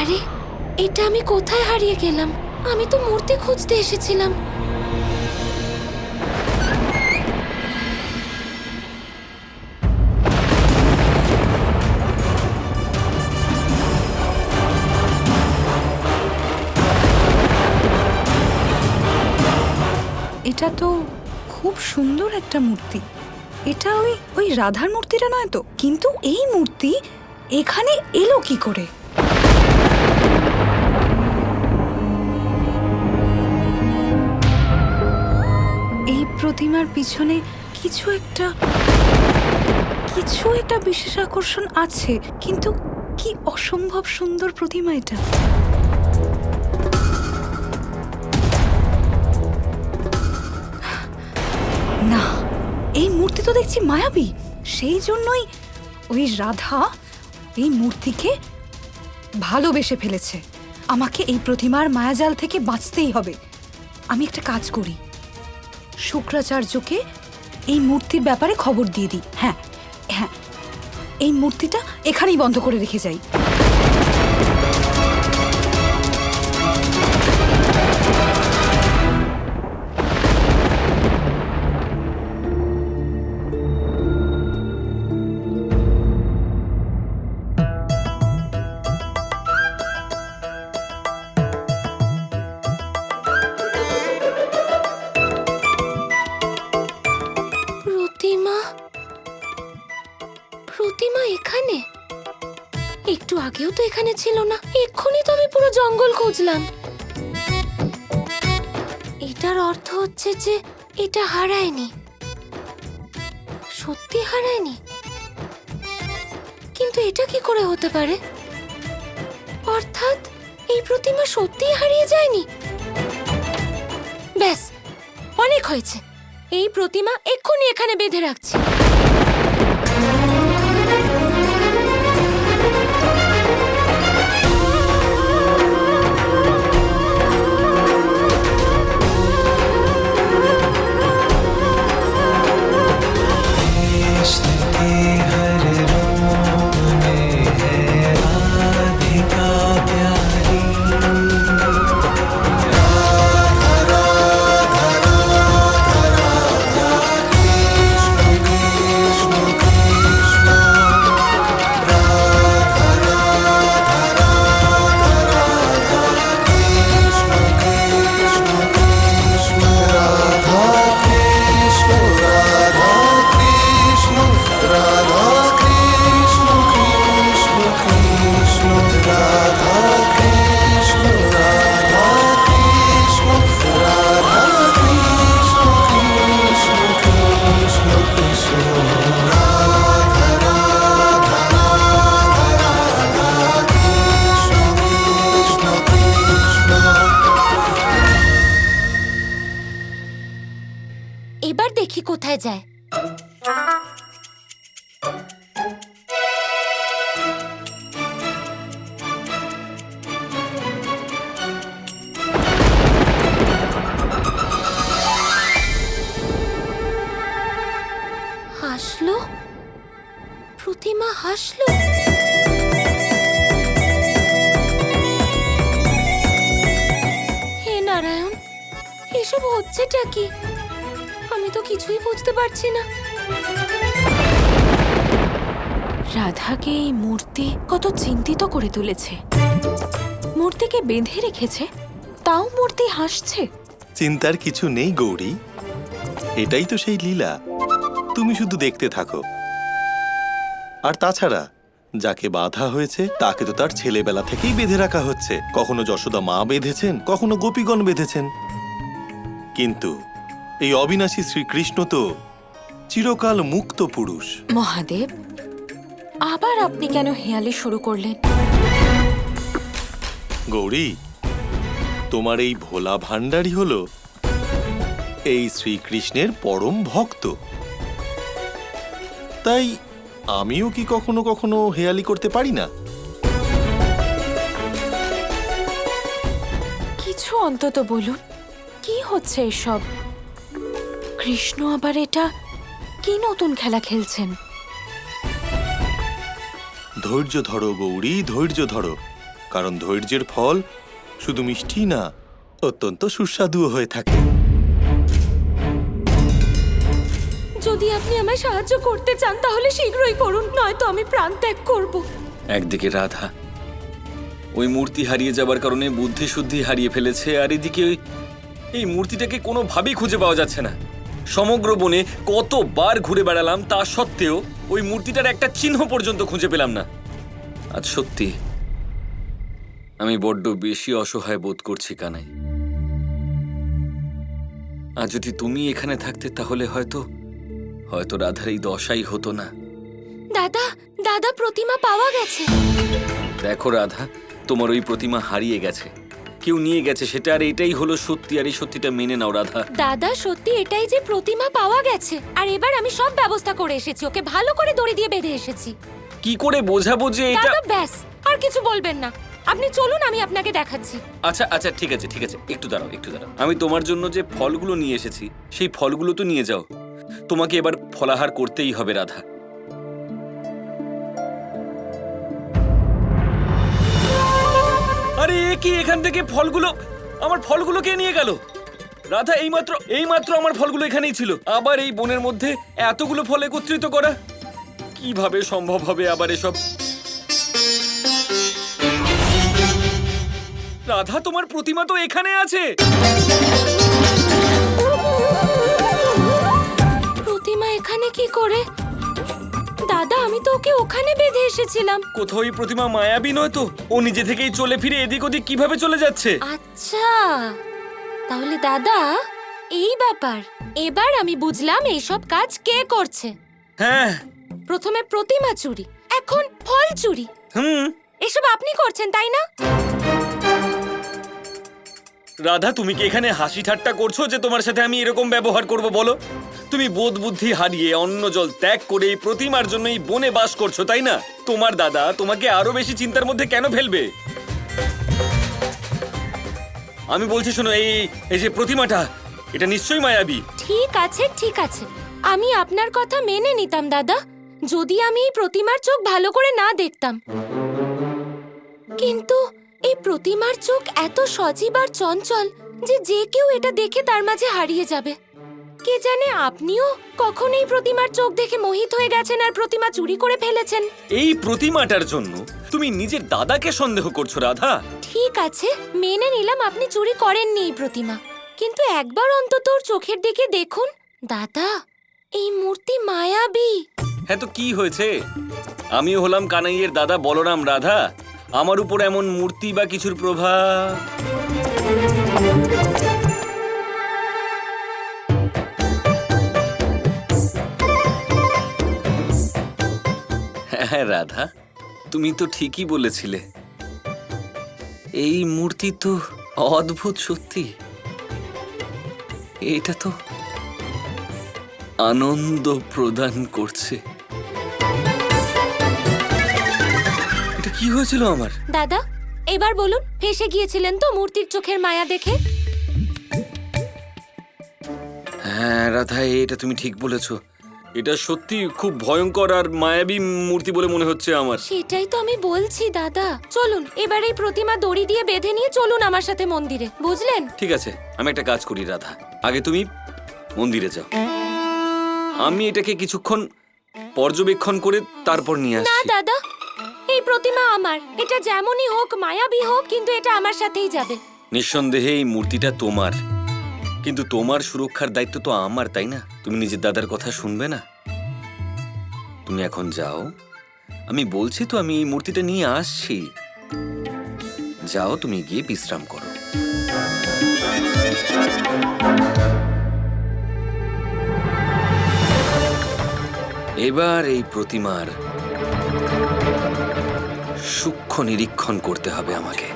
আরে, এটা আমি কোথায় হারিয়ে গেলাম? আমি তো মূর্তি খুঁজতে এসেছিলাম। এটা তো খুব সুন্দর একটা মূর্তি। এটা ওই রাধার মূর্তিটা নয় তো? কিন্তু এই মূর্তি এখানে এলো কি করে? এই প্রতিমার পিছনে কিছু একটা বিশেষ আকর্ষণ আছে, কিন্তু কি অসম্ভব সুন্দর প্রতিমা এটা। না, এই মূর্তি তো দেখছি মায়াবী। সেই জন্যই ওই রাধা এই মূর্তিকে ভালোবেসে ফেলেছে। আমাকে এই প্রতিমার মায়াজাল থেকে বাঁচতেই হবে। আমি একটা কাজ করি, শুক্রাচার্যকে এই মূর্তির ব্যাপারে খবর দিয়ে দিই। হ্যাঁ হ্যাঁ, এই মূর্তিটা এখানেই বন্ধ করে রেখে যাই। প্রতিমা এখানে? একটু আগেও তো এখানে ছিল না। এক্ষুনি তো আমি পুরো জঙ্গল খুঁজলাম। এটার অর্থ হচ্ছে যে এটা হারায়নি, সত্যি হারায়নি। কিন্তু এটা কি করে হতে পারে? অর্থাৎ এই প্রতিমা সত্যিই হারিয়ে যায়নি। ব্যাস, অনেক হয়েছে। এই প্রতিমা এক্ষুনি এখানে বেঁধে রাখছি। এবার দেখি কোথায় যায়। হাসলো, প্রতিমা হাসলো। হে নারায়ণ, এসব হচ্ছেটা কি? আমি তো কিছুই বুঝতে পারছি না। রাধাকে এই মূর্তি কত চিন্তিত করে তুলেছে। মূর্তিকে বেঁধে রেখেছে, তাও মূর্তি হাসছে। চিন্তার কিছু নেই গৌরী, এটাই তো সেই লীলা। তুমি শুধু দেখতে থাকো। আর তাছাড়া যাকে বাঁধা হয়েছে তাকে তো তার ছেলেবেলা থেকেই বেঁধে রাখা হচ্ছে। কখনো যশোদা মা বেঁধেছেন, কখনো গোপীগণ বেঁধেছেন। কিন্তু এই অবিনাশী শ্রীকৃষ্ণ তো চিরকাল মুক্ত পুরুষ। মহাদেব, আবার আপনি কেন হেয়ালি শুরু করলেন? গৌরী, তোমার এই ভোলা ভাণ্ডারী হলো এই শ্রীকৃষ্ণের পরম ভক্ত। তাই আমিও কি কখনো কখনো হেয়ালি করতে পারি না? কিছু অন্তত বলুন, কি হচ্ছে এসব? কৃষ্ণ আবার এটা কি নতুন খেলা খেলছেন? ধৈর্য ধরো গৌরী, ধৈর্য ধরো। কারণ ধৈর্যের ফল শুধু মিষ্টি না, অত্যন্ত সুস্বাদুও হয়ে থাকে। যদি আপনি আমায় সাহায্য করতে চান তাহলে শীঘ্রই করুন, নয়তো আমি প্রাণ ত্যাগ করব। একদিকে রাধা ওই মূর্তি হারিয়ে যাবার কারণে বুদ্ধি শুদ্ধি হারিয়ে ফেলেছে, আর এদিকে এই মূর্তিটাকে কোনোভাবেই খুঁজে পাওয়া যাচ্ছে না। সমগ্র বনে কতবার ঘুরে বেড়ালাম, তা সত্ত্বেও ওই মূর্তিটার একটা চিহ্ন পর্যন্ত খুঁজে পেলাম না। আজ সত্যি আমি বড্ড বেশি অসহায় বোধ করছি কানাই। আর যদি তুমি এখানে থাকতে তাহলে হয়তো রাধার এই দশাই হতো না। দাদা, দাদা, প্রতিমা পাওয়া গেছে। দেখো রাধা, তোমার ওই প্রতিমা হারিয়ে গেছে, কেউ নিয়ে গেছে সেটা, আর এটাই হলো সত্যি। আর এই সত্যিটা মেনে নাও রাধা। দাদা, সত্যি এটাই যে প্রতিমা পাওয়া গেছে। আর এবার আমি সব ব্যবস্থা করে এসেছি, ওকে ভালো করে দড়ি দিয়ে বেঁধে এসেছি। কি করে বোঝাবো যে এটা? দাদা ব্যাস, আর কিছু বলবেন না, আপনি চলুন, আমি আপনাকে দেখাচ্ছি। আচ্ছা আচ্ছা, ঠিক আছে ঠিক আছে, একটু দাঁড়াও একটু দাঁড়াও। আমি তোমার জন্য যে ফলগুলো নিয়ে এসেছি সেই ফলগুলো তো নিয়ে যাও। তোমাকে এবার ফলাহার করতেই হবে রাধা। আরে এ কি, এখান থেকে ফলগুলো, আমার ফলগুলো কে নিয়ে গেল? রাধা, এইমাত্র আমার ফলগুলো এখানেই ছিল, আবার এই বনের মধ্যে এতগুলো ফল একত্রিত করা কিভাবে সম্ভব হবে আবার এসব? রাধা, তোমার প্রতিমা তো এখানে আছে। প্রতিমা এখানে কি করে? দাদা, আমি তো ওকে ওখানে বেঁধে এসেছিলাম। কোথাও এই প্রতিমা মায়াবী নয় তো? ও নিজে থেকেই চলে ফিরে এদিক ওদিক কিভাবে চলে যাচ্ছে? আচ্ছা, তাহলে দাদা এই ব্যাপার। এবার আমি বুঝলাম এইসব কাজ কে করছে। হ্যাঁ। প্রথমে প্রতিমা চুরি, এখন ফল চুরি। এসব আপনি করছেন, তাই না? রাধা, তুমি কি এখানে হাসি ঠাট্টা করছো যে তোমার সাথে আমি এরকম ব্যবহার করব? বলো, তুমি বোধ বুদ্ধি হারিয়ে অন্ন জল ত্যাগ করে এই প্রতিমার জন্য এই বনে বাস করছো, তাই না? তোমার দাদা তোমাকে আরো বেশি চিন্তার মধ্যে কেন ফেলবে? আমি বলছি শোনো, এই যে প্রতিমাটা, এটা নিশ্চয়ই মায়াবী। ঠিক আছে ঠিক আছে, আমি আপনার কথা মেনে নিতাম দাদা, যদি আমি এই প্রতিমার চোখ ভালো করে না দেখতাম। কিন্তু এই প্রতিমার চোখ এত সজীব আর চঞ্চল যে যে কেউ এটা দেখে তার মাঝে হারিয়ে যাবে। কে জানে আপনিও কখন এই প্রতিমার চোখ দেখে মোহিত হয়ে গেছেন আর প্রতিমা চুরি করে ফেলেছেন। এই প্রতিমাটার জন্য তুমি নিজের দাদাকে সন্দেহ করছো রাধা? ঠিক আছে, মেনে নিলাম আপনি চুরি করেননি এই প্রতিমা, কিন্তু একবার অন্তত ওর চোখের দিকে দেখুন দাদা, এই মূর্তি মায়াবী। হ্যাঁ, তো কি হয়েছে? আমিও হলাম কানাইয়ের দাদা বলরাম। রাধা, আমার উপর এমন মূর্তি বা কিছুর প্রভাব। হ্যাঁ রাধা, তুমি তো ঠিকই বলেছিলে, এই মূর্তি তো অদ্ভুত সত্যি। এটা তো আনন্দ প্রদান করছে। এটা কি হয়েছিল আমার? দাদা, এবার বলুন, ফেঁসে গিয়েছিলেন তো মূর্তির চোখের মায়া দেখে? হ্যাঁ রাধা, এটা তুমি ঠিক বলেছো। এটা সত্যি খুব ভয়ঙ্কর আর মায়াবী মূর্তি বলে মনে হচ্ছে আমার। সেটাই তো আমি বলছি দাদা, চলুন এবার এই প্রতিমা দড়ি দিয়ে বেঁধে নিয়ে চলুন আমার সাথে মন্দিরে, বুঝলেন? ঠিক আছে, আমি একটা কাজ করি রাধা, আগে তুমি মন্দিরে যাও, আমি এটাকে কিছুক্ষণ পর্যবেক্ষণ করে তারপর নিয়ে না আসছি। দাদা, এই প্রতিমা আমার, এটা যেমনই হোক, মায়াবী হোক, কিন্তু এটা আমার সাথেই যাবে। নিঃসন্দেহে এই মূর্তিটা তোমার, কিন্তু তোমার সুরক্ষার দায়িত্ব তো আমার, তাই না? তুমি নিজের দাদার কথা শুনবে না? তুমি এখন যাও, আমি বলছি তো আমি এই মূর্তিটা নিয়ে আসছি। যাও, তুমি গিয়ে বিশ্রাম করো। এবার এই প্রতিমার সূক্ষ্ম নিরীক্ষণ করতে হবে আমাকে।